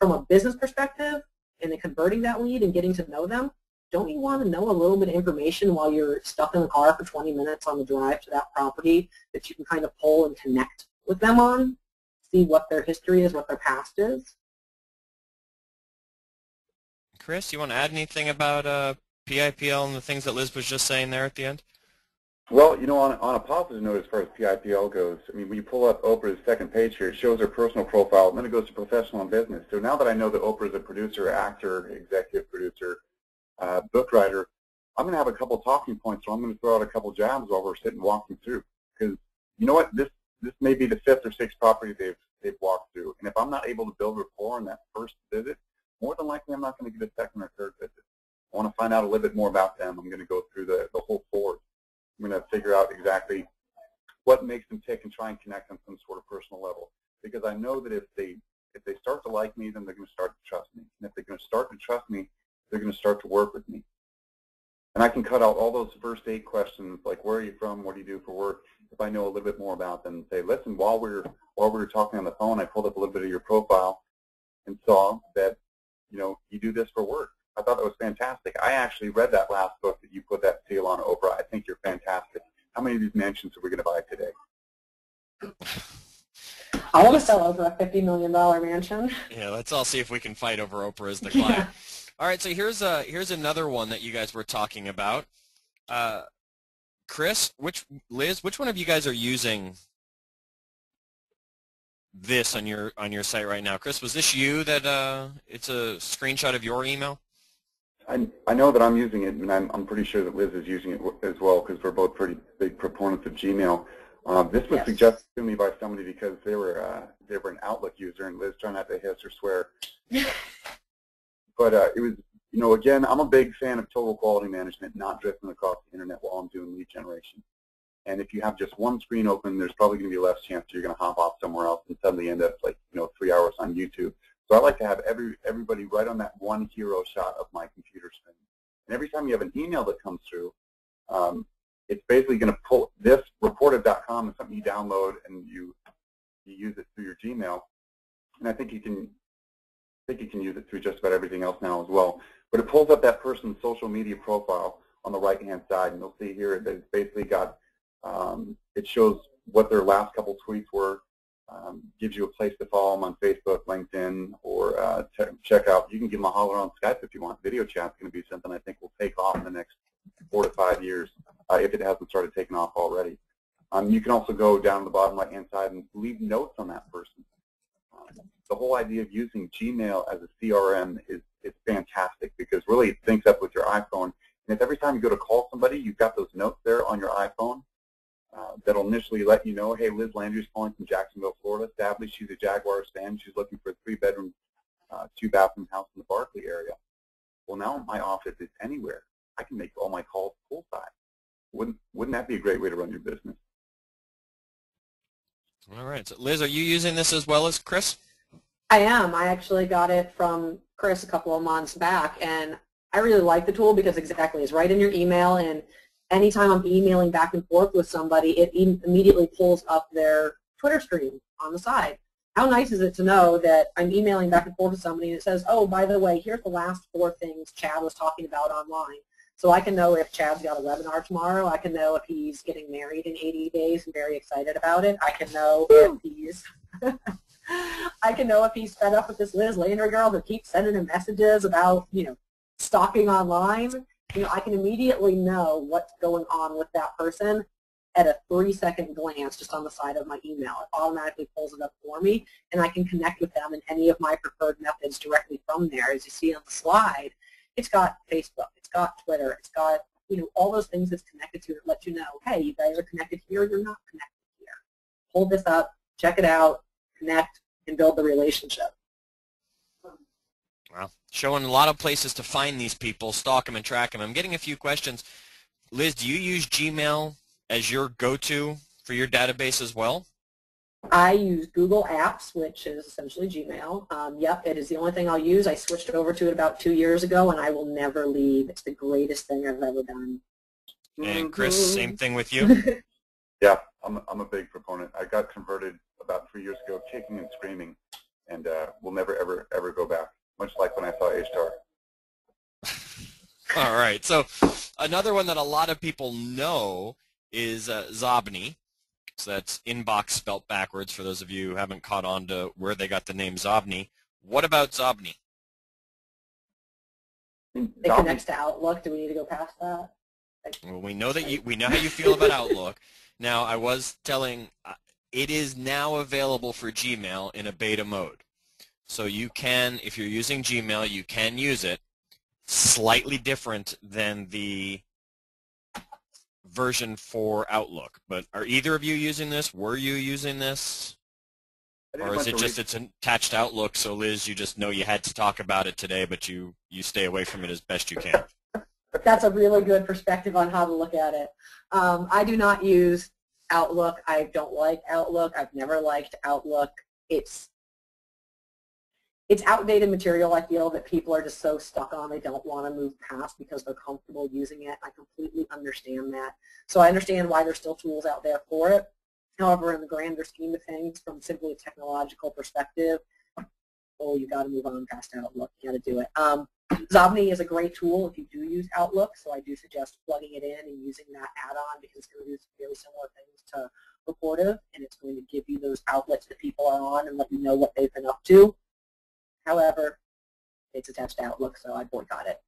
From a business perspective, and then converting that lead and getting to know them, don't you want to know a little bit of information while you're stuck in the car for 20 minutes on the drive to that property that you can kind of pull and connect with them on, see what their history is, what their past is? Chris, you want to add anything about PIPL and the things that Liz was just saying there at the end? Well, you know, on a positive note as far as PIPL goes, I mean, when you pull up Oprah's second page here, it shows her personal profile, and then it goes to professional and business. So now that I know that Oprah is a producer, actor, executive producer, book writer, I'm going to have a couple talking points, so I'm going to throw out a couple jabs while we're sitting walking through. Because you know what, this may be the 5th or 6th property they've walked through, and if I'm not able to build rapport in that first visit, more than likely I'm not going to get a second or third visit. I want to find out a little bit more about them. I'm going to go through the whole board. I'm going to figure out exactly what makes them tick and try and connect on some sort of personal level. Because I know that if they start to like me, then they're going to start to trust me. And if they're going to start to trust me, they're going to start to work with me. And I can cut out all those first 8 questions, like where are you from, what do you do for work, if I know a little bit more about them, and say, listen, while we were talking on the phone, I pulled up a little bit of your profile and saw that, you know, you do this for work. I thought that was fantastic. I actually read that last book that you put that seal on, Oprah. I think you're fantastic. How many of these mansions are we going to buy today? I want to sell over a $50 million mansion. Yeah, let's all see if we can fight over Oprah as the client. Yeah. All right, so here's another one that you guys were talking about. Chris, Liz, which one of you guys are using this on your site right now? Chris, was this you that it's a screenshot of your email? I know that I'm using it, and I'm pretty sure that Liz is using it as well, because we're both pretty big proponents of Gmail. This was suggested to me by somebody because they were an Outlook user, and Liz trying not to hiss or swear. But it was, you know, again, I'm a big fan of total quality management, not drifting across the internet while I'm doing lead generation. And if you have just one screen open, there's probably going to be less chance you're going to hop off somewhere else and suddenly end up like, you know, 3 hours on YouTube. So I like to have everybody right on that one hero shot of my computer screen. And every time you have an email that comes through, it's basically going to pull this reportive.com is something you download and you use it through your Gmail. And I think you can use it through just about everything else now as well. But it pulls up that person's social media profile on the right-hand side, and you'll see here that it's basically got, it shows what their last couple tweets were, gives you a place to follow them on Facebook, LinkedIn, or check out. You can give them a holler on Skype if you want. Video chat's going to be something I think will take off in the next 4 to 5 years, if it hasn't started taking off already. You can also go down to the bottom right-hand side and leave notes on that person. The whole idea of using Gmail as a CRM is fantastic because really it syncs up with your iPhone. And if every time you go to call somebody, you've got those notes there on your iPhone that'll initially let you know, hey, Liz Landry's calling from Jacksonville, Florida. Sadly, she's a Jaguars fan. She's looking for a 3-bedroom, 2-bathroom house in the Berkeley area. Well, now my office is anywhere. I can make all my calls poolside. Wouldn't that be a great way to run your business? All right. So, Liz, are you using this as well as Chris? I am. I actually got it from Chris a couple of months back, and I really like the tool because exactly it's right in your email, and anytime I'm emailing back and forth with somebody, it immediately pulls up their Twitter stream on the side. How nice is it to know that I'm emailing back and forth with somebody and it says, oh, by the way, here's the last 4 things Chad was talking about online. So I can know if Chad's got a webinar tomorrow. I can know if he's getting married in 80 days and very excited about it. I can know if he's I can know if he's fed up with this Liz Landry girl that keeps sending him messages about, stalking online. I can immediately know what's going on with that person at a 3-second glance just on the side of my email. It automatically pulls it up for me, and I can connect with them in any of my preferred methods directly from there. As you see on the slide, it's got Facebook, it's got Twitter, it's got all those things it's connected to that let you know, hey, you guys are connected here, you're not connected here. Pull this up, check it out, connect, and build the relationship. Well, showing a lot of places to find these people, stalk them and track them. I'm getting a few questions. Liz, do you use Gmail as your go-to for your database as well? I use Google Apps, which is essentially Gmail. Yep, it is the only thing I'll use. I switched over to it about 2 years ago, and I will never leave. It's the greatest thing I've ever done. And Chris, same thing with you? Yeah, I'm a big proponent. I got converted about 3 years ago, kicking and screaming, and will never, ever go back, much like when I saw A-Star. All right, so another one that a lot of people know is Zobni. So that's inbox spelt backwards for those of you who haven't caught on to where they got the name Zobni. What about Zobni? It connects to Outlook. Do we need to go past that? Well, we know how you feel about Outlook. Now, I was telling, it is now available for Gmail in a beta mode. So you can, if you're using Gmail, you can use it. Slightly different than the version for Outlook. But are either of you using this? Were you using this? Or is it just it's attached to Outlook, so Liz, you just know you had to talk about it today, but you stay away from it as best you can? That's a really good perspective on how to look at it. I do not use Outlook. I don't like Outlook. I've never liked Outlook. It's outdated material, I feel, that people are just so stuck on they don't want to move past because they're comfortable using it. I completely understand that. So I understand why there's still tools out there for it. However, in the grander scheme of things, from simply a technological perspective, you got to move on past Outlook. You got to do it. Zobni is a great tool if you do use Outlook, so I do suggest plugging it in and using that add-on because it's going to do some very similar things to Reportive, and it's going to give you those outlets that people are on and let you know what they've been up to. However, it's attached to Outlook, so I boycott it.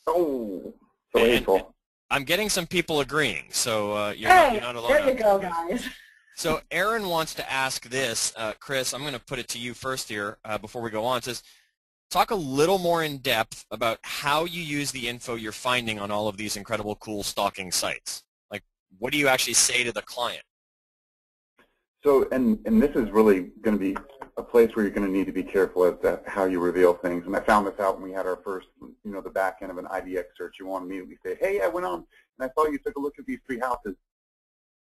Oh, so hateful. I'm getting some people agreeing, so you're not alone. There you go, guys. So Aaron wants to ask this. Chris, I'm going to put it to you first here before we go on. It says, talk a little more in depth about how you use the info you're finding on all of these incredible, cool stalking sites. Like, what do you actually say to the client? So, and this is really going to be a place where you're going to need to be careful as to how you reveal things. And I found this out when we had our first, the back end of an IDX search. You want to immediately say, hey, I went on and I saw you took a look at these 3 houses,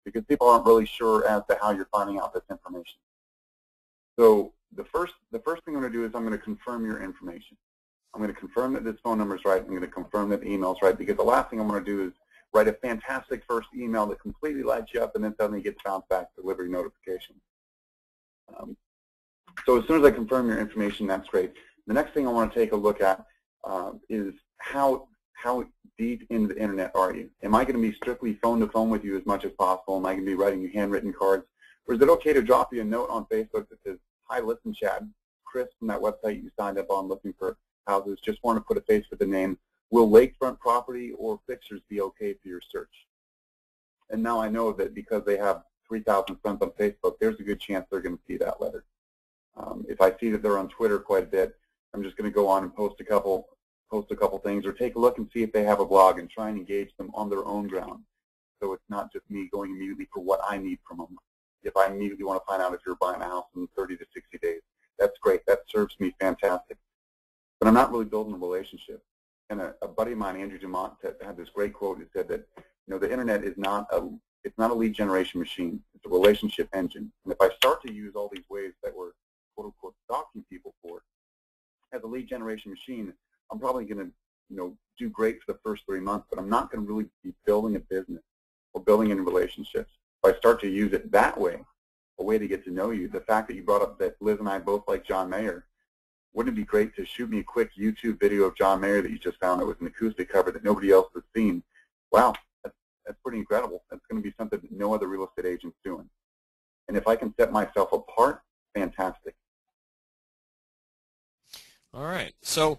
because people aren't really sure as to how you're finding out this information. So the first thing I'm going to do is I'm going to confirm your information. I'm going to confirm that this phone number is right. I'm going to confirm that the email is right, because the last thing I'm going to do is write a fantastic first email that completely lights you up and then suddenly gets bounced back delivery notification. So as soon as I confirm your information, that's great. The next thing I want to take a look at is how deep into the internet are you? Am I going to be strictly phone to phone with you as much as possible? Am I going to be writing you handwritten cards? Or is it okay to drop you a note on Facebook that says, hi, listen, Chad, Chris from that website you signed up on looking for houses, just want to put a face with the name. Will lakefront property or pictures be okay for your search? And now I know that because they have 3,000 friends on Facebook, there's a good chance they're going to see that letter. If I see that they're on Twitter quite a bit, I'm just going to go on and post a couple things, or take a look and see if they have a blog and try and engage them on their own ground. So it's not just me going immediately for what I need from them. If I immediately want to find out if you're buying a house in 30 to 60 days, that's great. That serves me fantastic. But I'm not really building a relationship. And a buddy of mine, Andrew Dumont, had this great quote. He said that, the internet is not a lead generation machine. It's a relationship engine. And if I start to use all these ways that we're quote-unquote stalking people for as a lead generation machine, I'm probably going to, do great for the first 3 months, but I'm not going to really be building a business or building any relationships. If I start to use it that way, a way to get to know you, the fact that you brought up that Liz and I both like John Mayer, wouldn't it be great to shoot me a quick YouTube video of John Mayer that you just found that was an acoustic cover that nobody else has seen? Wow, that's pretty incredible. That's going to be something that no other real estate agent's doing. And if I can set myself apart, fantastic. All right. So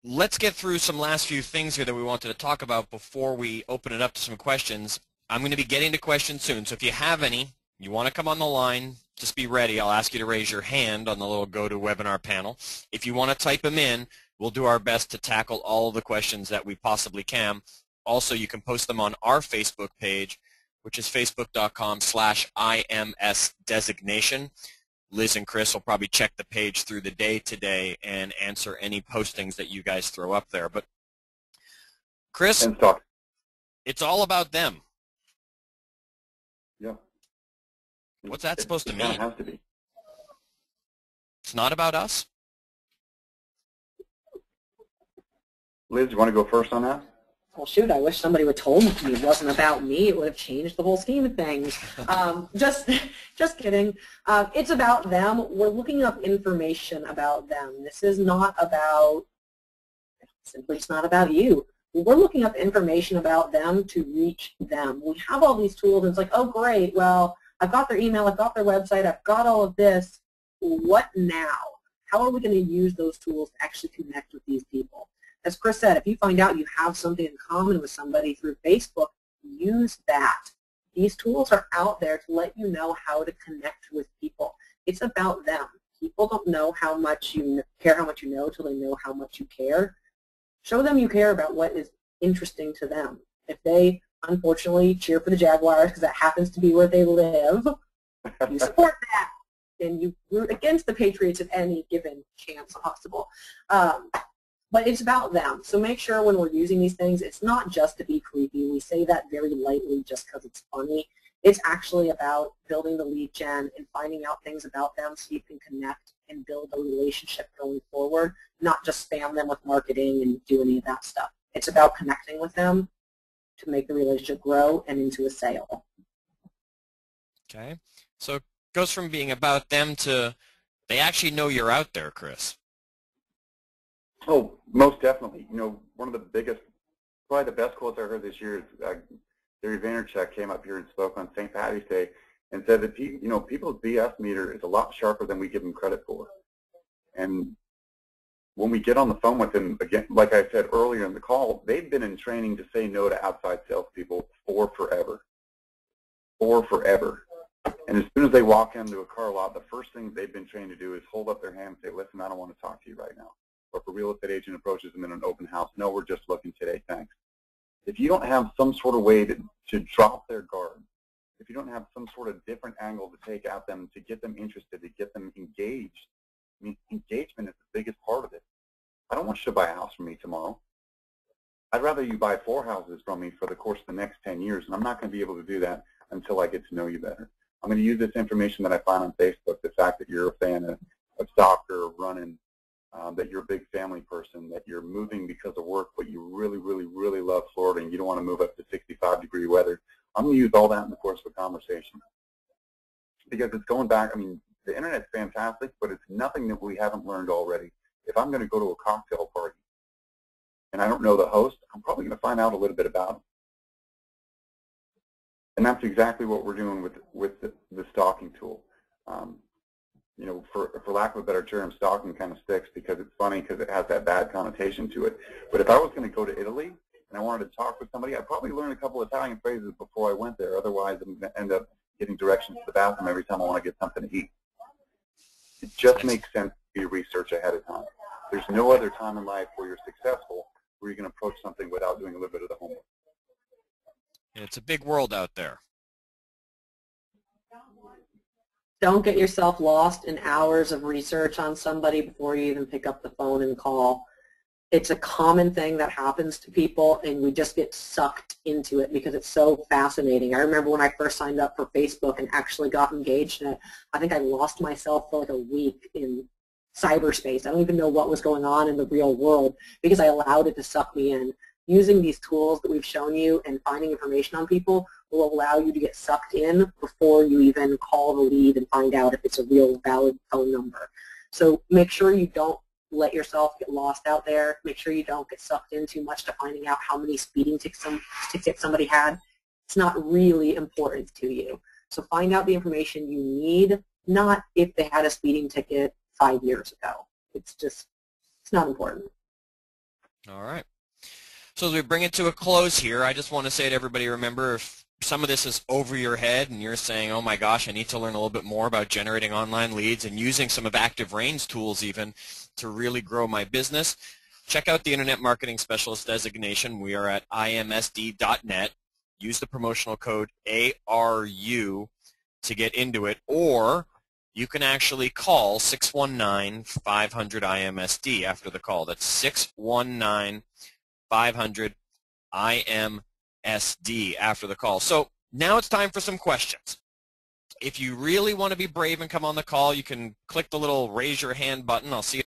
let's get through some last few things here that we wanted to talk about before we open it up to some questions. I'm going to be getting to questions soon, so if you have any, you want to come on the line, just be ready. I'll ask you to raise your hand on the little GoToWebinar panel. If you want to type them in, we'll do our best to tackle all of the questions that we possibly can. Also, you can post them on our Facebook page, which is facebook.com/IMSdesignation. Liz and Chris will probably check the page through the day today and answer any postings that you guys throw up there. But Chris, it's all about them. Yeah. What's that supposed to mean? It has to be. It's not about us? Liz, you want to go first on that? Well, shoot, I wish somebody would have told me it wasn't about me. It would have changed the whole scheme of things. Just kidding. It's about them. We're looking up information about them. This is not about, simply it's not about you. We're looking up information about them to reach them. We have all these tools, and it's like, oh, great, well, I've got their email, I've got their website, I've got all of this. What now? How are we going to use those tools to actually connect with these people? As Chris said, if you find out you have something in common with somebody through Facebook, use that. These tools are out there to let you know how to connect with people. It's about them. People don't know how much you care, how much you know, until they know how much you care. Show them you care about what is interesting to them. If they, unfortunately, cheer for the Jaguars because that happens to be where they live, you support that. And you root against the Patriots at any given chance possible. But it's about them. So make sure when we're using these things, it's not just to be creepy. We say that very lightly just because it's funny. It's actually about building the lead gen and finding out things about them so you can connect and build a relationship going forward, not just spam them with marketing and do any of that stuff. It's about connecting with them to make the relationship grow and into a sale. Okay. So it goes from being about them to they actually know you're out there, Chris. Oh, most definitely. You know, one of the biggest, probably the best quotes I heard this year is Gary Vaynerchuk came up here and spoke on St. Patty's Day and said that people's BS meter is a lot sharper than we give them credit for. And when we get on the phone with them, again, like I said earlier in the call, they've been in training to say no to outside salespeople for forever. And as soon as they walk into a car lot, the first thing they've been trained to do is hold up their hand and say, listen, I don't want to talk to you right now. Or if a real estate agent approaches them in an open house, no, we're just looking today, thanks. If you don't have some sort of way to drop their guard, if you don't have some sort of different angle to take at them, to get them interested, to get them engaged, I mean, engagement is the biggest part of it. I don't want you to buy a house from me tomorrow. I'd rather you buy 4 houses from me for the course of the next 10 years, and I'm not going to be able to do that until I get to know you better. I'm going to use this information that I find on Facebook, the fact that you're a fan of soccer, or running, that you're a big family person, that you're moving because of work, but you really, really, really love Florida and you don't want to move up to 65-degree weather. I'm going to use all that in the course of a conversation. Because it's going back, I mean, the Internet's fantastic, but it's nothing that we haven't learned already. If I'm going to go to a cocktail party and I don't know the host, I'm probably going to find out a little bit about him. And that's exactly what we're doing with the stalking tool. You know, for lack of a better term, stalking kind of sticks because it's funny because it has that bad connotation to it. But if I was going to go to Italy and I wanted to talk with somebody, I'd probably learn a couple of Italian phrases before I went there. Otherwise, I'm going to end up getting directions to the bathroom every time I want to get something to eat. It just makes sense to do research ahead of time. There's no other time in life where you're successful where you're going to approach something without doing a little bit of the homework. It's a big world out there. Don't get yourself lost in hours of research on somebody before you even pick up the phone and call. It's a common thing that happens to people, and we just get sucked into it because it's so fascinating. I remember when I first signed up for Facebook and actually got engaged in it, I think I lost myself for like a week in cyberspace. I don't even know what was going on in the real world because I allowed it to suck me in. Using these tools that we've shown you and finding information on people will allow you to get sucked in before you even call the lead and find out if it's a real valid phone number. So make sure you don't let yourself get lost out there. Make sure you don't get sucked in too much to finding out how many speeding tickets somebody had. It's not really important to you. So find out the information you need, not if they had a speeding ticket 5 years ago. It's just, it's not important. All right. So as we bring it to a close here, I just want to say to everybody, remember, if some of this is over your head and you're saying, oh my gosh, I need to learn a little bit more about generating online leads and using some of ActiveRain's tools even to really grow my business, check out the Internet Marketing Specialist designation. We are at IMSD.net. Use the promotional code ARU to get into it, or you can actually call 619-500-IMSD after the call. That's 619-500-IMSD after the call. So now it's time for some questions. If you really want to be brave and come on the call, you can click the little raise your hand button. I'll see